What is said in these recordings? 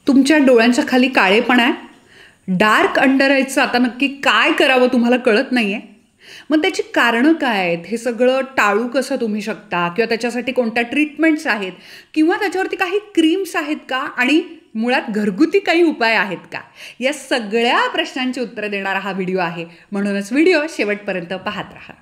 तुमच्या डोळ्यांच्या खाली काळेपणा आहे, डार्क अंडर आयचं आता नक्की काय करावं तुम्हाला कळत नाही आहे. मग त्याची कारणं काय आहेत, हे सगळं टाळू कसं तुम्ही शकता, किंवा त्याच्यासाठी कोणत्या ट्रीटमेंट्स आहेत, किंवा त्याच्यावरती काही क्रीम्स आहेत का, आणि मुळात घरगुती काही उपाय आहेत का, या सगळ्या प्रश्नांची उत्तरं देणारा हा व्हिडिओ आहे. म्हणूनच व्हिडिओ शेवटपर्यंत पाहत राहा.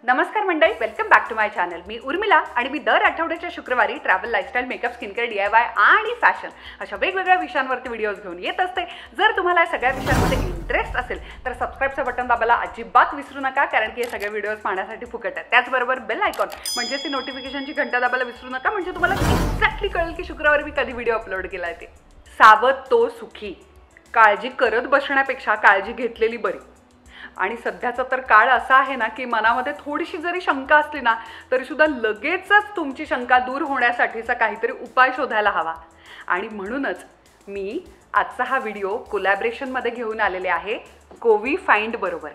नमस्कार मंडळी, welcome back to my channel. मी उर्मिला आणि मी दर आठवड्याच्या शुक्रवारी travel, lifestyle, makeup, skincare, DIY आणि फॅशन अशा वेगवेगळ्या विषयांवरती व्हिडिओज घेऊन येत असते. जर तुम्हाला या सगळ्या विषयांमध्ये इंटरेस्ट असेल तर सबस्क्राईबचं बटन दाबायला अजिबात विसरू नका, कारण की हे सगळे व्हिडिओज पाहण्यासाठी फुकट आहेत. त्याचबरोबर बेल आयकॉन म्हणजे ती नोटिफिकेशनची घंटा दाबायला विसरू नका, म्हणजे तुम्हाला एक्झॅक्टली कळेल की शुक्रवारी मी कधी व्हिडिओ अपलोड केला आहे ते. सावध तो सुखी. काळजी करत बसण्यापेक्षा काळजी घेतलेली बरी. आणि सध्याचा तर काळ असा आहे ना की मनामध्ये थोडीशी जरी शंका असली ना तरी सुद्धा लगेचच तुमची शंका दूर होण्यासाठीचा काहीतरी उपाय शोधायला हवा. आणि म्हणूनच मी आजचा हा व्हिडिओ कोलॅबरेशनमध्ये घेऊन आलेले आहे कोविफाइंड बरोबर.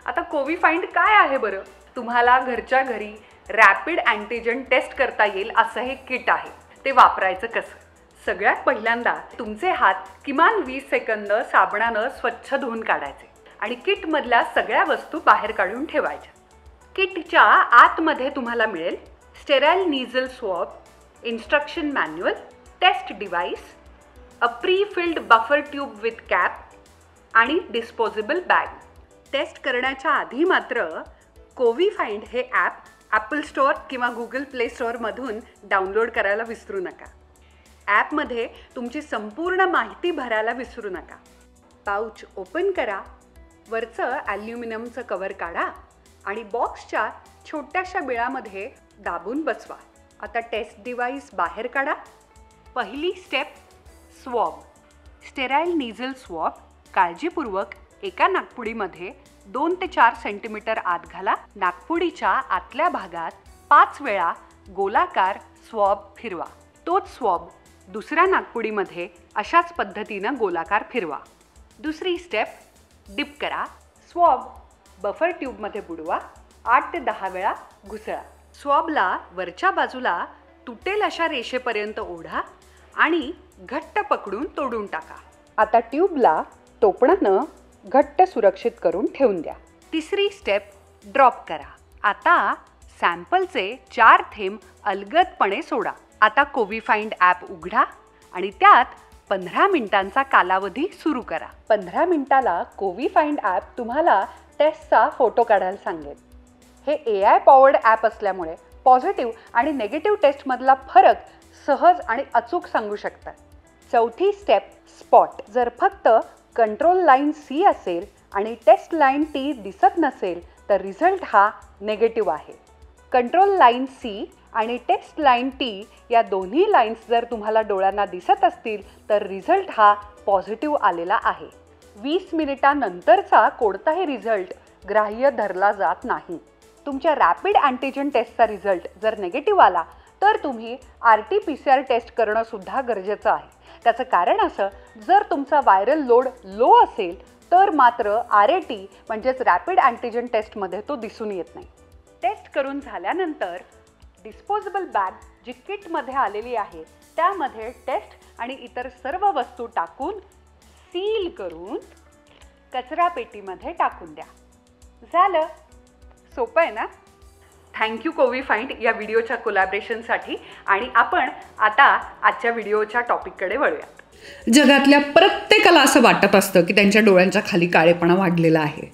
आता कोविफाइंड काय आहे बरं? तुम्हाला घरच्या घरी रॅपिड अँटीजन टेस्ट करता येईल असं हे किट आहे. ते वापरायचं कसं? सगळ्यात पहिल्यांदा तुमचे हात किमान 20 सेकंद साबणानं स्वच्छ धुवून काढायचे आणि किटमधल्या सगळ्या वस्तू बाहेर काढून ठेवायच्या. किटच्या आतमध्ये तुम्हाला मिळेल sterile nasal swab, instruction manual, test device, a pre filled buffer tube with cap आणि डिस्पोजेबल बॅग. टेस्ट करण्याच्या आधी मात्र कोविफाइंड हे ॲप ॲपल स्टोअर किंवा गुगल प्ले स्टोअरमधून डाउनलोड करायला विसरू नका. ॲपमध्ये तुमची संपूर्ण माहिती भरायला विसरू नका. पाऊच ओपन करा, वरचं ॲल्युमिनियमचं कवर काढा आणि बॉक्सच्या छोट्याशा बिळामध्ये दाबून बसवा. आता टेस्ट डिव्हाइस बाहेर काढा. पहिली step, swab. Sterile nasal swab काळजीपूर्वक एका नाकपुडीमध्ये 2 ते 4 सेंटीमीटर आत घाला. नाकपुडीच्या आतल्या भागात 5 वेळा गोलाकार स्वॉब फिरवा. तोच स्वॉब दुसऱ्या नाकपुडीमध्ये अशाच पद्धतीनं गोलाकार फिरवा. दुसरी स्टेप, डिप करा. Swab buffer ट्यूबमध्ये बुडवा. 8 ते 10 वेळा घुसळा. स्वॉबला वरच्या बाजूला तुटेल अशा रेषेपर्यंत ओढा आणि घट्ट पकडून तोडून टाका. आता ट्यूबला टोपणानं घट्ट सुरक्षित करून ठेवून द्या. तिसरी स्टेप, ड्रॉप करा. आता सॅम्पलचे 4 थेंब अलगदपणे सोडा. आता कोविफाइंड ॲप उघडा आणि त्यात 15 मिनिटांचा कालावधी सुरू करा. 15 मिनिटाला कोविफाइंड ॲप तुम्हाला टेस्टचा फोटो काढायला सांगेल. हे AI पॉवर्ड ॲप असल्यामुळे पॉझिटिव्ह आणि निगेटिव्ह टेस्टमधला फरक सहज आणि अचूक सांगू शकतात. चौथी स्टेप, स्पॉट. जर फक्त कंट्रोल लाईन C असेल आणि टेस्ट लाईन T दिसत नसेल तर रिझल्ट हा निगेटिव्ह आहे. कंट्रोल लाईन C आणि टेस्ट लाईन T या दोन्ही लाईन्स जर तुम्हाला डोळ्यांना दिसत असतील तर रिझल्ट हा पॉझिटिव्ह आलेला आहे. 20 मिनिटांनंतरचा कोणताही रिझल्ट ग्राह्य धरला जात नाही. तुमच्या रॅपिड अँटीजन टेस्टचा रिझल्ट जर निगेटिव्ह आला तर तुम्ही RT-PCR टेस्ट करणं सुद्धा गरजेचं आहे. त्याचं कारण असं, जर तुमचा व्हायरल लोड लो असेल तर मात्र RAT म्हणजेच रॅपिड अँटीजन टेस्टमध्ये तो दिसून येत नाही. टेस्ट करून झाल्यानंतर डिस्पोजेबल बॅग जी किटमध्ये आलेली आहे त्यामध्ये टेस्ट आणि इतर सर्व वस्तू टाकून सील करून कचरा पेटीमध्ये टाकून द्या. झालं. सोपं आहे ना? थँक्यू कोविफाइंड या व्हिडिओच्या कोलॅबरेशनसाठी. आणि आपण आता आजच्या व्हिडिओच्या टॉपिककडे वळूयात. जगातल्या प्रत्येकाला असं वाटत असतं की त्यांच्या डोळ्यांच्या खाली काळेपणा वाढलेला आहे,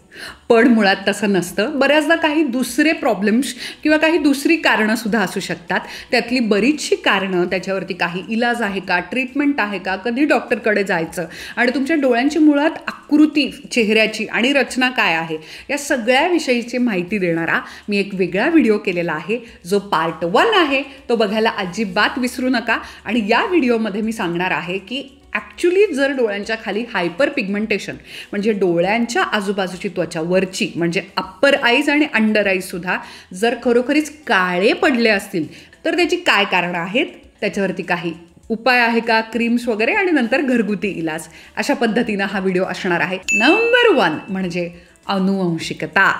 पण मुळात तसं नसतं. बऱ्याचदा काही दुसरे प्रॉब्लेम्स किंवा काही दुसरी कारणंसुद्धा असू शकतात. त्यातली बरीचशी कारणं, त्याच्यावरती काही इलाज आहे का, ट्रीटमेंट आहे का, कधी डॉक्टरकडे जायचं, आणि तुमच्या डोळ्यांची मुळात आकृती, चेहऱ्याची आणि रचना काय आहे, या सगळ्याविषयीची माहिती देणारा मी एक वेगळा व्हिडिओ केलेला आहे, जो पार्ट 1 आहे. तो बघायला अजिबात विसरू नका. आणि या व्हिडिओमध्ये मी सांगणार आहे की ॲक्च्युली जर डोळ्यांच्या खाली हायपर पिगमेंटेशन म्हणजे डोळ्यांच्या आजूबाजूची त्वचा वरची म्हणजे अप्पर आईज आणि अंडर आईजसुद्धा जर खरोखरीच काळे पडले असतील तर त्याची काय कारणं आहेत, त्याच्यावरती काही उपाय आहे का, क्रीम्स वगैरे, आणि नंतर घरगुती इलाज, अशा पद्धतीनं हा व्हिडिओ असणार आहे. नंबर 1 म्हणजे अनुवंशिकता.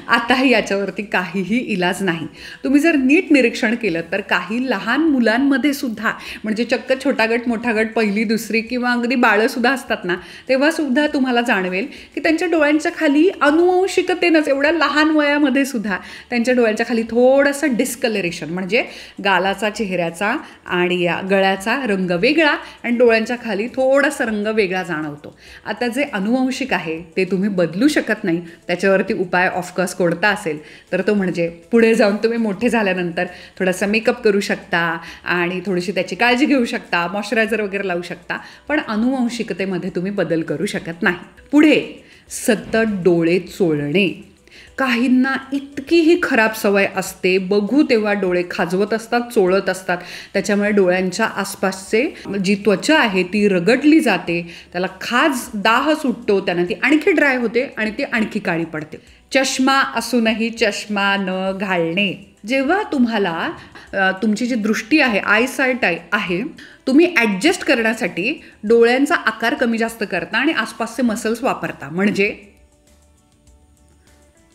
आताही याच्यावरती काहीही इलाज नाही. तुम्ही जर नीट निरीक्षण केलं तर काही लहान मुलांमध्ये सुद्धा, म्हणजे चक्क छोटा गट मोठा गट पहिली दुसरी किंवा अगदी बाळंसुद्धा असतात ना, तेव्हा सुद्धा तुम्हाला जाणवेल की त्यांच्या डोळ्यांच्या खाली अनुवंशिकतेनंच एवढ्या लहान वयामध्ये सुद्धा त्यांच्या डोळ्यांच्या खाली थोडंसं डिस्कलरेशन, म्हणजे गालाचा चेहऱ्याचा आणि गळ्याचा रंग वेगळा आणि डोळ्यांच्या खाली थोडासा रंग वेगळा जाणवतो. आता जे अनुवंशिक आहे ते तुम्ही बदलू शकत नाही. त्याच्यावरती उपाय ऑफकोर्स कोणता असेल तर तो म्हणजे पुढे जाऊन तुम्ही मोठे झाल्यानंतर थोडासा मेकअप करू शकता आणि थोडीशी त्याची काळजी घेऊ शकता, मॉइश्चरायझर वगैरे लावू शकता, पण अनुवंशिकतेमध्ये तुम्ही बदल करू शकत नाही. पुढे सतत डोळे चोळणे. काहींना इतकीही खराब सवय असते, बघू तेव्हा डोळे खाजवत असतात, चोळत असतात. त्याच्यामुळे डोळ्यांच्या आसपासचे जी त्वचा आहे ती रगडली जाते, त्याला दाह सुटतो, त्यानं ती आणखी ड्राय होते आणि ती आणखी काळी पडते. चष्मा असूनही चष्मा न घालणे. जेव्हा तुम्हाला तुमची जी दृष्टी आहे, आयसाईट आहे, तुम्ही ॲडजस्ट करण्यासाठी डोळ्यांचा आकार कमी जास्त करता आणि आसपासचे मसल्स वापरता. म्हणजे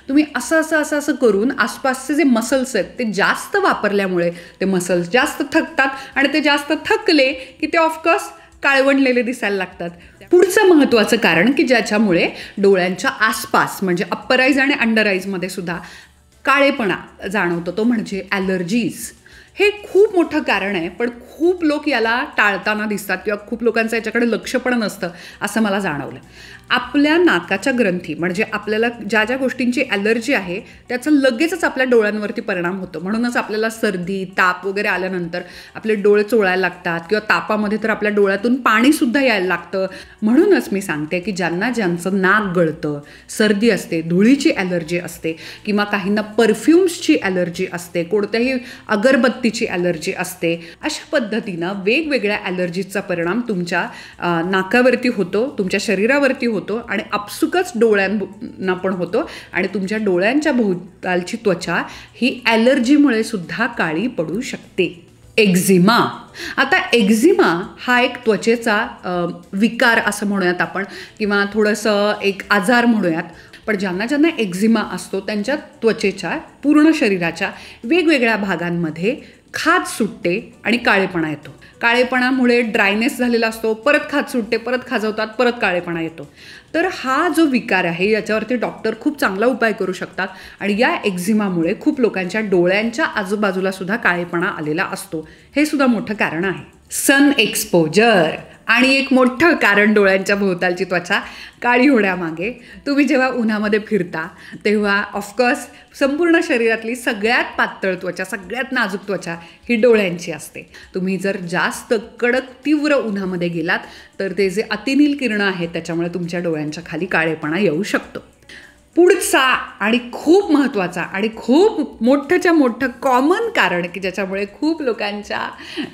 तुम्ही असं करून आसपासचे जे मसल्स आहेत ते जास्त वापरल्यामुळे ते मसल्स जास्त थकतात आणि ते जास्त थकले की ते ऑफकोर्स काळवंडलेले दिसायला लागतात. पुढचं महत्त्वाचं कारण की ज्याच्यामुळे डोळ्यांच्या आसपास म्हणजे अप्पर आईज आणि अंडर आईजमध्ये सुद्धा काळेपणा जाणवतो तो म्हणजे ॲलर्जीज. हे खूप मोठं कारण आहे, पण खूप लोक याला टाळताना दिसतात किंवा खूप लोकांचं याच्याकडे लक्ष पण नसतं असं मला जाणवलं. आपल्या नाकाच्या ग्रंथी म्हणजे आपल्याला ज्या ज्या गोष्टींची ॲलर्जी आहे त्याचा लगेचच आपल्या डोळ्यांवरती परिणाम होतो. म्हणूनच आपल्याला सर्दी ताप वगैरे आल्यानंतर आपले डोळे चोळायला लागतात किंवा तापामध्ये तर आपल्या डोळ्यातून पाणीसुद्धा यायला लागतं. म्हणूनच मी सांगते की ज्यांचं नाक गळतं, सर्दी असते, धुळीची ॲलर्जी असते किंवा काहींना परफ्युम्सची ॲलर्जी असते, कोणत्याही अगरबत्तीची ॲलर्जी असते, अशा पद्धतीनं वेगवेगळ्या ॲलर्जीचा परिणाम तुमच्या नाकावरती होतो, तुमच्या शरीरावरती होतो आणि आपसुकच डोळ्यांना पण होतो आणि तुमच्या डोळ्यांच्या भोवतालची त्वचा ही ॲलर्जीमुळे सुद्धा काळी पडू शकते. एक्झिमा. आता एक्झिमा हा एक त्वचेचा विकार असं म्हणूयात आपण किंवा थोडंसं एक आजार म्हणूयात. पण ज्यांना एक्झिमा असतो त्यांच्या त्वचेच्या पूर्ण शरीराच्या वेगवेगळ्या भागांमध्ये खाज सुटते आणि काळेपणा येतो. काळेपणामुळे ड्रायनेस झालेला असतो, परत खाज सुटते, परत खाजवतात, परत काळेपणा येतो. तर हा जो विकार आहे याच्यावरती डॉक्टर खूप चांगला उपाय करू शकतात आणि या एक्झिमामुळे खूप लोकांच्या डोळ्यांच्या आजूबाजूला सुद्धा काळेपणा आलेला असतो. हे सुद्धा मोठं कारण आहे. Sun exposure. आणि एक मोठं कारण डोळ्यांच्या भोवतालची त्वचा काळी होण्यामागे, तुम्ही जेव्हा उन्हामध्ये फिरता तेव्हा ऑफकोर्स संपूर्ण शरीरातली सगळ्यात पातळ त्वचा, सगळ्यात नाजूक त्वचा ही डोळ्यांची असते. तुम्ही जर जास्त कडक तीव्र उन्हामध्ये गेलात तर ते जे अतिनील किरणं आहेत त्याच्यामुळे तुमच्या डोळ्यांच्या खाली काळेपणा येऊ शकतो. पुढचा आणि खूप महत्त्वाचा आणि खूप मोठंच्या मोठं कॉमन कारण की ज्याच्यामुळे खूप लोकांच्या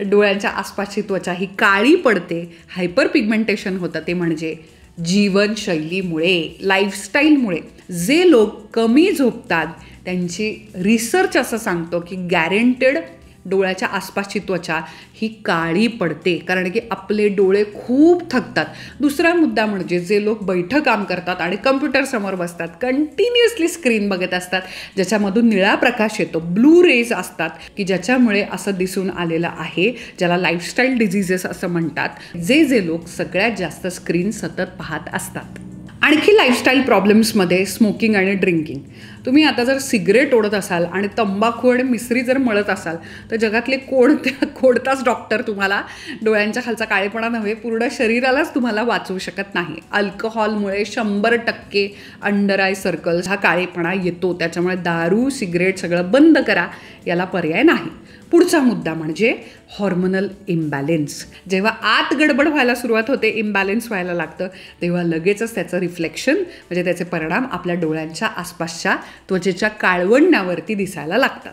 डोळ्यांच्या आसपासची त्वचा ही काळी पडते, हायपर पिगमेंटेशन होतं, ते म्हणजे जीवनशैलीमुळे, लाईफस्टाईलमुळे. जे लोक कमी झोपतात त्यांची रिसर्च असं सांगतो की गॅरंटेड डोळ्याच्या आसपासची त्वचा ही काळी पडते कारण की आपले डोळे खूप थकतात. दुसरा मुद्दा म्हणजे जे लोक बैठं काम करतात आणि कम्प्युटरसमोर बसतात, कंटिन्युअसली स्क्रीन बघत असतात ज्याच्यामधून निळा प्रकाश येतो, ब्लू रेज असतात की ज्याच्यामुळे असं दिसून आलेलं आहे ज्याला लाईफस्टाईल डिझिजेस असं म्हणतात, जे लोक सगळ्यात जास्त स्क्रीन सतत पाहत असतात. आणखी लाईफस्टाईल प्रॉब्लेम्समध्ये स्मोकिंग आणि ड्रिंकिंग. तुम्ही आता जर सिगरेट ओढत असाल आणि तंबाखू आणि मिसरी जर मळत असाल तर जगातले कोणताच डॉक्टर तुम्हाला डोळ्यांच्या खालचा काळेपणा नव्हे पूर्ण शरीरालाच तुम्हाला वाचवू शकत नाही. अल्कोहॉलमुळे 100% अंडर आय सर्कल्स हा काळेपणा येतो. त्याच्यामुळे दारू सिगरेट सगळं बंद करा, याला पर्याय नाही. पुढचा मुद्दा म्हणजे हॉर्मोनल इम्बॅलेन्स. जेव्हा आत गडबड व्हायला सुरुवात होते, इम्बॅलेन्स व्हायला लागतं, तेव्हा लगेचच त्याचं रिफ्लेक्शन म्हणजे त्याचे परिणाम आपल्या डोळ्यांच्या आसपासच्या त्वचेच्या काळवंडण्यावरती दिसायला लागतात.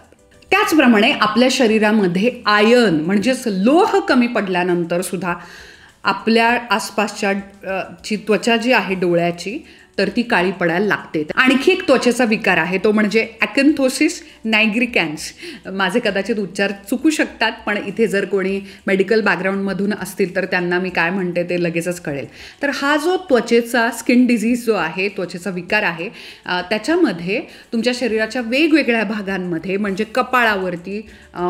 त्याचप्रमाणे आपल्या शरीरामध्ये आयर्न म्हणजेच लोह कमी पडल्यानंतर सुद्धा आपल्या आसपासच्या ची त्वचा जी आहे डोळ्याची तर ती काळी पडायला लागते. आणखी एक त्वचेचा विकार आहे तो म्हणजे ॲकॅन्थोसिस नायग्रिकॅन्स. माझे कदाचित उच्चार चुकू शकतात, पण इथे जर कोणी मेडिकल बॅकग्राऊंडमधून असतील तर त्यांना मी काय म्हणते ते लगेचच कळेल. तर हा जो त्वचेचा स्किन डिझीज जो आहे, त्वचेचा विकार आहे, त्याच्यामध्ये तुमच्या शरीराच्या वेगवेगळ्या भागांमध्ये म्हणजे कपाळावरती,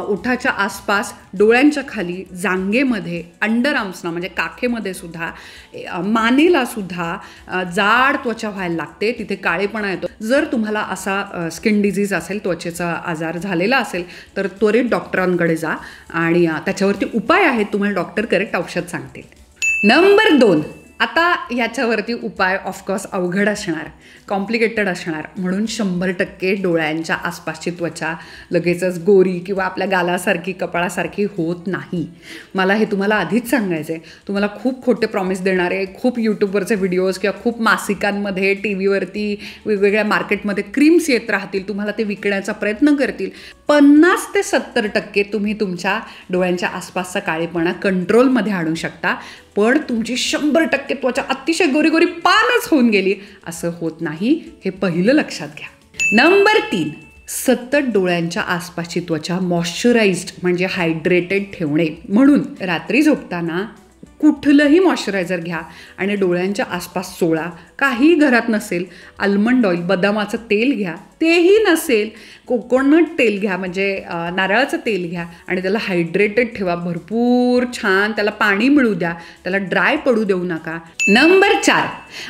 ओठाच्या आसपास, डोळ्यांच्या खाली, जांघेमध्ये, अंडर आर्म्सना म्हणजे काखेमध्ये सुद्धा, मानेला सुद्धा जाड त्वचा व्हायला लागते, तिथे काळेपणा येतो. जर तुम्हाला असा स्किन डिझीज असेल, त्वचेचा आजार झालेला असेल तर त्वरित डॉक्टरांकडे जा आणि त्याच्यावरती उपाय आहेत, तुम्हाला डॉक्टर करेक्ट औषध सांगतील. नंबर 2, आता याच्यावरती उपाय ऑफकोर्स अवघड असणार, कॉम्प्लिकेटेड असणार, म्हणून 100% डोळ्यांच्या आसपासची त्वचा लगेचच गोरी किंवा आपल्या गालासारखी, कपाळासारखी होत नाही. मला हे तुम्हाला आधीच सांगायचं आहे. तुम्हाला खूप खोटे प्रॉमिस देणारे खूप यूट्यूबवरचे व्हिडिओज किंवा खूप मासिकांमध्ये, टी व्हीवरती, वेगवेगळ्या मार्केटमध्ये क्रीम्स येत राहतील, तुम्हाला ते विकण्याचा प्रयत्न करतील. 50 ते 70% तुम्ही तुमच्या डोळ्यांच्या आसपासचा काळेपणा कंट्रोलमध्ये आणू शकता, पण तुमची 100% त्वचा अतिशय गोरी पानच होऊन गेली असं होत नाही. हे पहिलं लक्षात घ्या. नंबर 3, सतत डोळ्यांच्या आसपासची त्वचा मॉइश्चराइज्ड म्हणजे हायड्रेटेड ठेवणे. म्हणून रात्री झोपताना कुठलंही मॉइश्चरायझर घ्या आणि डोळ्यांच्या आसपास चोळा. काही घरात नसेल, आल्मंड ऑइल, बदामाचं तेल घ्या. तेही नसेल, कोकोनट तेल घ्या म्हणजे नारळाचं तेल घ्या आणि त्याला हायड्रेटेड ठेवा. भरपूर छान त्याला पाणी मिळू द्या, त्याला ड्राय पडू देऊ नका. नंबर 4,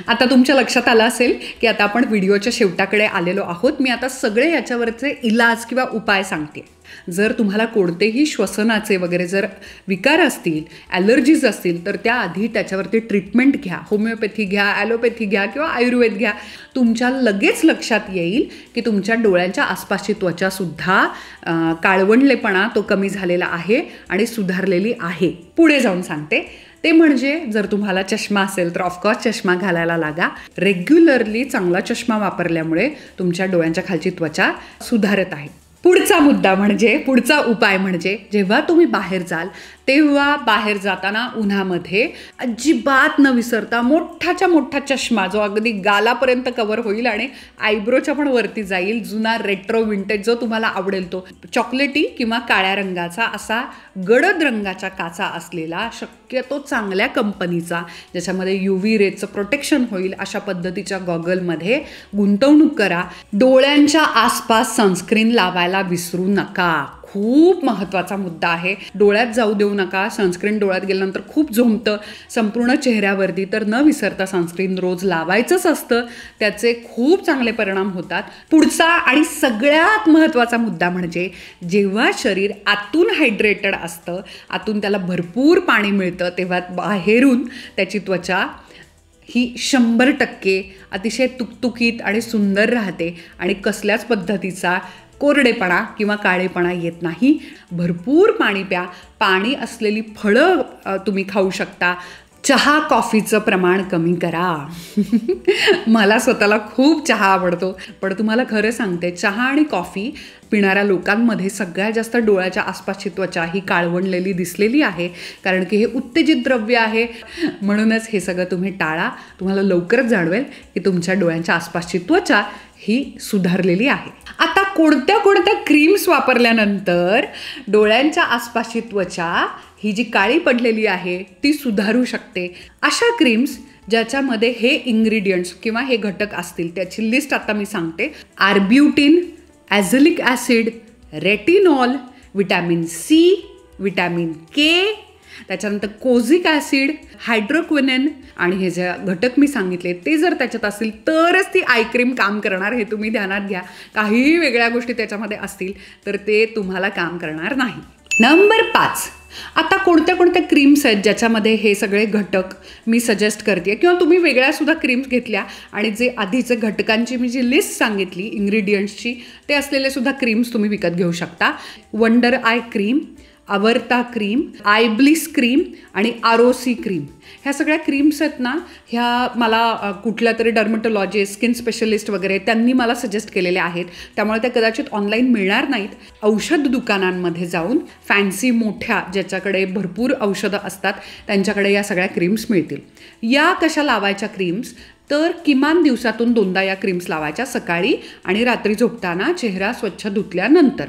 आता तुमच्या लक्षात आलं असेल की आता आपण व्हिडिओच्या शेवटाकडे आलेलो आहोत. मी आता सगळे याच्यावरचे इलाज किंवा उपाय सांगते. जर तुम्हाला कोणतेही श्वसनाचे वगैरे जर विकार असतील, ॲलर्जीज असतील, तर त्याआधी त्याच्यावरती ट्रीटमेंट घ्या. होमिओपॅथी घ्या, ॲलोपॅथी घ्या किंवा आयुर्वेद घ्या. तुमच्या लगेच लक्षात येईल की तुमच्या डोळ्यांच्या आसपासची त्वचासुद्धा काळवंडलेपणा तो कमी झालेला आहे आणि सुधारलेली आहे. पुढे जाऊन सांगते ते म्हणजे जर तुम्हाला चष्मा असेल तर ऑफकोर्स चष्मा घालायला लागा. रेग्युलरली चांगला चष्मा वापरल्यामुळे तुमच्या डोळ्यांच्या खालची त्वचा सुधारत आहे. पुढचा मुद्दा म्हणजे, पुढचा उपाय म्हणजे, जेव्हा तुम्ही बाहेर जाल तेव्हा बाहेर जाताना उन्हामध्ये अजिबात न विसरता मोठाच्या मोठा चष्मा जो अगदी गालापर्यंत कव्हर होईल आणि आयब्रोच्या पण वरती जाईल, जुना रेट्रो विंटेज जो तुम्हाला आवडेल तो, चॉकलेटी किंवा काळ्या रंगाचा असा गडद रंगाच्या काचा असलेला, शक्यतो चांगल्या कंपनीचा, ज्याच्यामध्ये UV रेजचं प्रोटेक्शन होईल अशा पद्धतीच्या गॉगलमध्ये गुंतवणूक करा. डोळ्यांच्या आसपास सनस्क्रीन लावायला विसरू नका. खूप महत्त्वाचा मुद्दा आहे. डोळ्यात जाऊ देऊ नका. सनस्क्रीन डोळ्यात गेल्यानंतर खूप झोंबतं संपूर्ण चेहऱ्यावरती, तर न विसरता सनस्क्रीन रोज लावायचंच असतं. त्याचे खूप चांगले परिणाम होतात. पुढचा आणि सगळ्यात महत्त्वाचा मुद्दा म्हणजे, जेव्हा शरीर आतून हायड्रेटेड असतं, आतून त्याला भरपूर पाणी मिळतं, तेव्हा बाहेरून त्याची त्वचा ही 100% अतिशय तुकतुकीत आणि सुंदर राहते आणि कसल्याच पद्धतीचा कोरडेपणा किंवा काळेपणा येत नाही. भरपूर पाणी प्या. पाणी असलेली फळं तुम्ही खाऊ शकता. चहा कॉफीचं प्रमाण कमी करा. मला स्वतःला खूप चहा आवडतो, पण तुम्हाला खरं सांगते, चहा आणि कॉफी पिणाऱ्या लोकांमध्ये सगळ्यात जास्त डोळ्याच्या आसपासची त्वचा ही काळवंडलेली दिसलेली आहे, कारण की हे उत्तेजित द्रव्य आहे. म्हणूनच हे सगळं तुम्ही टाळा. तुम्हाला लवकरच जाणवेल की तुमच्या डोळ्यांच्या आसपासची त्वचा ही सुधारलेली आहे. आता कोणत्या कोणत्या क्रीम्स वापरल्यानंतर डोळ्यांच्या आसपासची त्वचा ही जी काळी पडलेली आहे ती सुधारू शकते, अशा क्रीम्स ज्याच्यामध्ये हे इन्ग्रेडियंट्स किंवा हे घटक असतील त्याची लिस्ट आता मी सांगते. Arbutin, azelaic acid, retinol, vitamin C, vitamin K, त्याच्यानंतर कोझिक ॲसिड, हायड्रोक्विनिन, आणि हे जे घटक मी सांगितले ते जर त्याच्यात असतील तरच ती आय क्रीम काम करणार, हे तुम्ही ध्यानात घ्या. काही वेगळ्या गोष्टी त्याच्यामध्ये असतील तर ते तुम्हाला काम करणार नाही. नंबर 5, आता कोणत्या कोणत्या क्रीम्स आहेत ज्याच्यामध्ये हे सगळे घटक मी सजेस्ट करते, किंवा तुम्ही वेगळ्यासुद्धा क्रीम्स घेतल्या आणि जे आधीचे घटकांची मी जी लिस्ट सांगितली इन्ग्रेडियंट्सची, ते असलेले सुद्धा क्रीम्स तुम्ही विकत घेऊ शकता. वंडर आय क्रीम, अवर्ता क्रीम, आयब्लिस क्रीम आणि ROC क्रीम, ह्या सगळ्या क्रीम्स आहेत ना, ह्या मला कुठल्या तरी डर्मटॉलॉजिस्ट, स्किन स्पेशलिस्ट वगैरे त्यांनी मला सजेस्ट केलेल्या आहेत. त्यामुळे त्या कदाचित ऑनलाईन मिळणार नाहीत. औषध दुकानांमध्ये जाऊन फॅन्सी मोठ्या ज्याच्याकडे भरपूर औषधं असतात त्यांच्याकडे या सगळ्या क्रीम्स मिळतील. या कशा लावायच्या क्रीम्स तर किमान दिवसातून 2दा या क्रीम्स लावायच्या, सकाळी आणि रात्री झोपताना चेहरा स्वच्छ धुतल्यानंतर.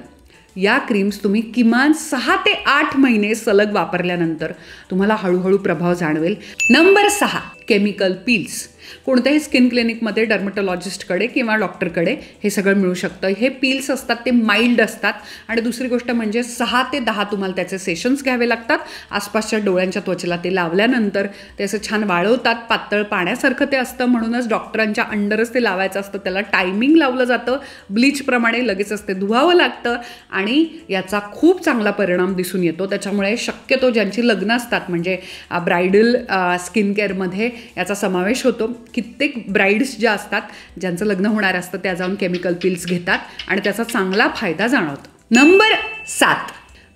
या क्रीम्स तुम्ही किमान 6 ते 8 महिने सलग वापरल्यानंतर तुम्हाला हळूहळू प्रभाव जाणवेल. Number 6, chemical peels. कोणत्याही स्किन क्लिनिकमध्ये डर्मटॉलॉजिस्टकडे किंवा डॉक्टरकडे हे सगळं मिळू शकतं. हे पील्स असतात ते माइल्ड असतात आणि दुसरी गोष्ट म्हणजे 6 ते 10 तुम्हाला त्याचे सेशन्स घ्यावे लागतात. आसपासच्या डोळ्यांच्या त्वचेला ते लावल्यानंतर ते असं छान वाळवतात, पातळ पाण्यासारखं ते असतं. म्हणूनच डॉक्टरांच्या अंडरच ते लावायचं असतं. त्याला टायमिंग लावलं जातं, ब्लीचप्रमाणे लगेचच ते धुवावं लागतं आणि याचा खूप चांगला परिणाम दिसून येतो. त्याच्यामुळे शक्यतो ज्यांची लग्न असतात म्हणजे ब्रायडल स्किन केअरमध्ये याचा समावेश होतो. कित्येक ब्राईड्स ज्या असतात ज्यांचं लग्न होणार असतं त्या जाऊन केमिकल पील्स घेतात आणि त्याचा चांगला फायदा जाणवतो. Number 7,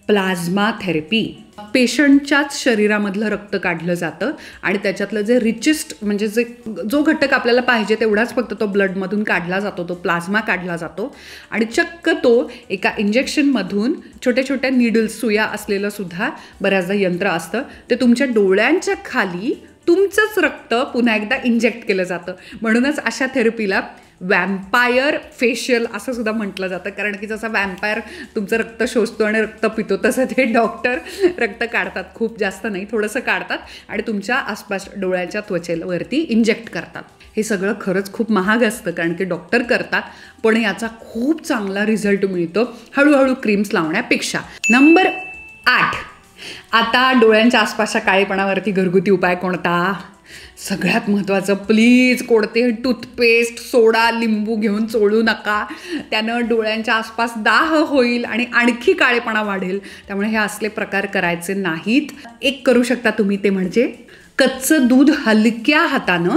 plasma therapy. पेशंटच्याच शरीरामधलं रक्त काढलं जातं आणि त्याच्यातलं जे रिचेस्ट म्हणजे जो घटक आपल्याला पाहिजे तेवढाच फक्त तो ब्लडमधून काढला जातो, तो प्लाझ्मा काढला जातो आणि चक्क तो एका इंजेक्शनमधून छोट्या छोट्या नीडल्स, सुया असलेलं सुद्धा बऱ्याचदा यंत्र असतं. ते तुमच्या डोळ्यांच्या खाली तुमचंच रक्त पुन्हा एकदा इंजेक्ट केलं जातं. म्हणूनच अशा थेरपीला वॅम्पायर फेशियल असं सुद्धा म्हटलं जातं, कारण की जसं वॅम्पायर तुमचं रक्त शोषतो आणि रक्त पितो तसं ते डॉक्टर रक्त काढतात. खूप जास्त नाही, थोडंसं काढतात आणि तुमच्या आसपास डोळ्याच्या त्वचेवरती इंजेक्ट करतात. हे सगळं खरंच खूप महाग असतं कारण की डॉक्टर करतात, पण याचा खूप चांगला रिझल्ट मिळतो हळूहळू क्रीम्स लावण्यापेक्षा. नंबर 8, आता डोळ्यांच्या आसपासच्या काळेपणावरती घरगुती उपाय कोणता? सगळ्यात महत्त्वाचं, प्लीज कोणते टूथपेस्ट, सोडा, लिंबू घेऊन चोळू नका. त्यानं डोळ्यांच्या आसपास दाह होईल आणि आणखी काळेपणा वाढेल. त्यामुळे हे असले प्रकार करायचे नाहीत. एक करू शकता तुम्ही, ते म्हणजे कच्चं दूध हलक्या हातानं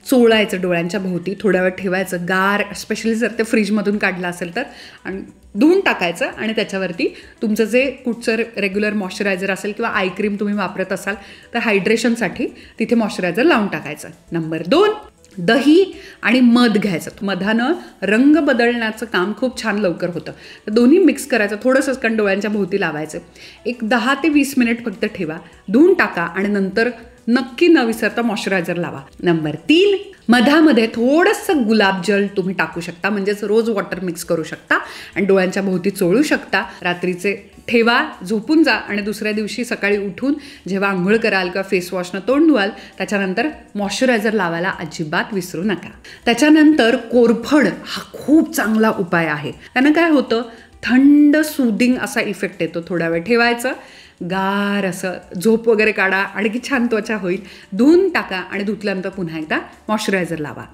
चोळायचं डोळ्यांच्या भोवती, थोड्या वेळ ठेवायचं गार, स्पेशली जर ते फ्रीजमधून काढलं असेल तर, आणि धुवून टाकायचं आणि त्याच्यावरती तुमचं जे कुठचं रेग्युलर मॉइश्चरायझर असेल किंवा आय क्रीम तुम्ही वापरत असाल तर हायड्रेशनसाठी तिथे मॉइश्चरायझर लावून टाकायचं. नंबर 2, दही आणि मध घ्यायचं. मधानं रंग बदलण्याचं काम खूप छान लवकर होतं. तर दोन्ही मिक्स करायचं, थोडंसं कारण डोळ्यांच्या भोवती लावायचं. एक 10 ते 20 मिनिट फक्त ठेवा, धुवून टाका आणि नंतर नक्की न विसरता मॉइश्चरायझर लावा. नंबर 3, मधामध्ये थोडंसं गुलाबजल तुम्ही टाकू शकता, म्हणजेच रोज वॉटर मिक्स करू शकता आणि डोळ्यांच्या भोवती चोळू शकता. रात्रीचे ठेवा, झोपून जा आणि दुसऱ्या दिवशी सकाळी उठून जेव्हा आंघोळ कराल किंवा फेसवॉशनं तोंड धुवाल त्याच्यानंतर मॉइश्चरायझर लावायला अजिबात विसरू नका. त्याच्यानंतर कोरफड हा खूप चांगला उपाय आहे. त्यानं काय होतं, थंड सूदिंग असा इफेक्ट येतो. थोडा वेळ ठेवायचं, गार असं झोप वगैरे काढा, आणखी छान त्वचा होईल. धुवून टाका आणि धुतल्यानंतर पुन्हा एकदा मॉइश्चरायझर लावा.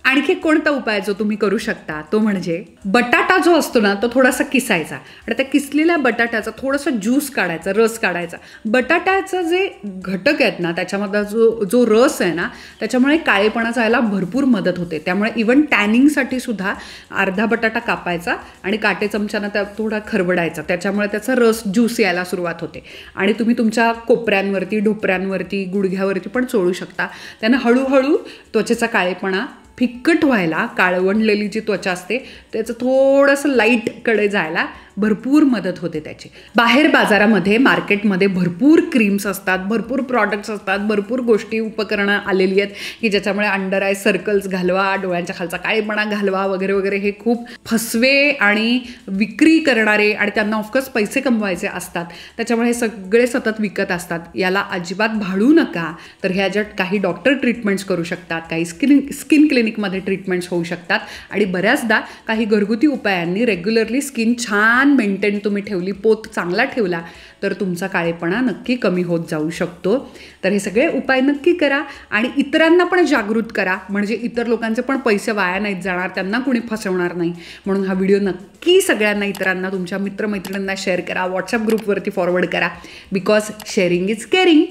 आणखी कोणता उपाय जो तुम्ही करू शकता तो म्हणजे बटाटा जो असतो ना तो थोडासा किसायचा आणि त्या किसलेल्या बटाट्याचा थोडंसं ज्यूस काढायचा, रस काढायचा. बटाट्याचं जे घटक आहेत ना त्याच्यामधला जो रस आहे ना त्याच्यामुळे काळेपणा जायला भरपूर मदत होते. त्यामुळे इवन टॅनिंगसाठी सुद्धा अर्धा बटाटा कापायचा आणि काटे चमच्यानं त्या थोडा खरवडायचा, त्याच्यामुळे त्याचा रस ज्यूस यायला सुरुवात होते आणि तुम्ही तुमच्या कोपऱ्यांवरती, ढोपऱ्यांवरती, गुडघ्यावरती पण चोळू शकता. त्यानं हळूहळू त्वचेचा काळेपणा फिक्कट व्हायला, काळवंडलेली जी त्वचा असते त्याचं थोडंसं लाईटकडे जायला भरपूर मदत होते त्याची. बाहेर बाजारामध्ये, मार्केटमध्ये भरपूर क्रीम्स असतात, भरपूर प्रॉडक्ट्स असतात, भरपूर गोष्टी, उपकरणं आलेली आहेत की ज्याच्यामुळे अंडर आय सर्कल्स घालवा, डोळ्यांच्या खालचा काळेपणा घालवा वगैरे वगैरे. हे खूप फसवे आणि विक्री करणारे आणि त्यांना ऑफकोर्स पैसे कमवायचे असतात, त्याच्यामुळे हे सगळे सतत विकत असतात. याला अजिबात भाळू नका. तर ह्या ज्या काही डॉक्टर ट्रीटमेंट्स करू शकतात, काही स्किन क्लिनिकमध्ये ट्रीटमेंट्स होऊ शकतात आणि बऱ्याचदा काही घरगुती उपायांनी रेग्युलरली स्किन छान मेंटेन तुम्ही ठेवली, पोत चांगला ठेवला तर तुमचा काळेपणा नक्की कमी होत जाऊ शकतो. तर हे सगळे उपाय नक्की करा आणि इतरांना पण जागृत करा, म्हणजे इतर लोकांचे पण पैसे वाया नाहीत जाणार, त्यांना कुणी फसवणार नाही. म्हणून हा व्हिडिओ नक्की सगळ्यांना, इतरांना, तुमच्या मित्रमैत्रिणींना शेअर करा, व्हॉट्सअप ग्रुपवरती फॉरवर्ड करा, बिकॉज शेअरिंग इज केअरिंग.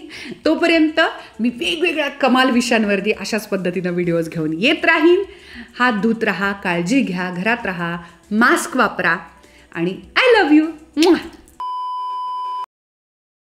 तोपर्यंत मी वेगवेगळ्या कमाल विषयांवरती अशाच पद्धतीनं व्हिडिओज घेऊन येत राहीन. हात धुत राहा, काळजी घ्या, घरात राहा, मास्क वापरा आणि आय लव्ह यू.